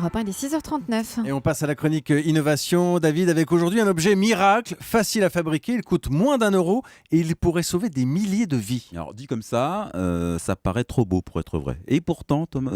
Europe 1, il est 6h39. Et on passe à la chronique innovation. David, avec aujourd'hui un objet miracle, facile à fabriquer, il coûte moins d'1 € et il pourrait sauver des milliers de vies. Alors dit comme ça, ça paraît trop beau pour être vrai. Et pourtant, Thomas,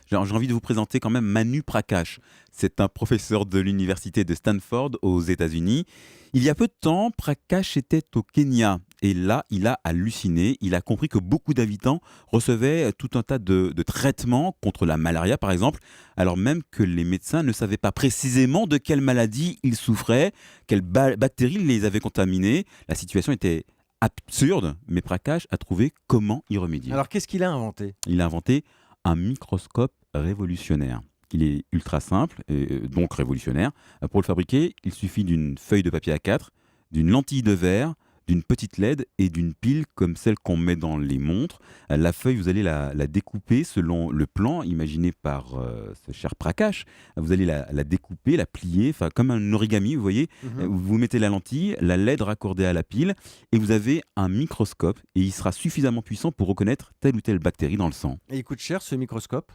j'ai envie de vous présenter quand même Manu Prakash. C'est un professeur de l'université de Stanford aux États-Unis. Il y a peu de temps, Prakash était au Kenya. Et là, il a halluciné. Il a compris que beaucoup d'habitants recevaient tout un tas de traitements contre la malaria, par exemple, alors même que les médecins ne savaient pas précisément de quelle maladie ils souffraient, quelles bactéries les avaient contaminés. La situation était absurde, mais Prakash a trouvé comment y remédier. Alors qu'est-ce qu'il a inventé? Il a inventé un microscope révolutionnaire. Il est ultra simple, et donc révolutionnaire. Pour le fabriquer, il suffit d'une feuille de papier A4, d'une lentille de verre, d'une petite LED et d'une pile comme celle qu'on met dans les montres. La feuille, vous allez la découper selon le plan imaginé par ce cher Prakash. Vous allez la découper, la plier, comme un origami, vous voyez. Vous mettez la lentille, la LED raccordée à la pile et vous avez un microscope et il sera suffisamment puissant pour reconnaître telle ou telle bactérie dans le sang. Et il coûte cher ce microscope?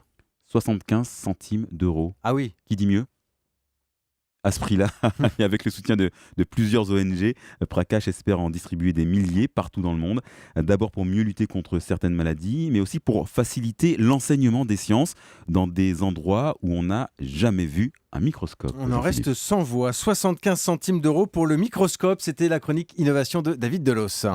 75 centimes d'euros. Ah oui. Qui dit mieux? À ce prix-là, et avec le soutien de plusieurs ONG, Prakash espère en distribuer des milliers partout dans le monde. D'abord pour mieux lutter contre certaines maladies, mais aussi pour faciliter l'enseignement des sciences dans des endroits où on n'a jamais vu un microscope. On en reste sans voix. 75 centimes d'euros pour le microscope. C'était la chronique innovation de David Delos.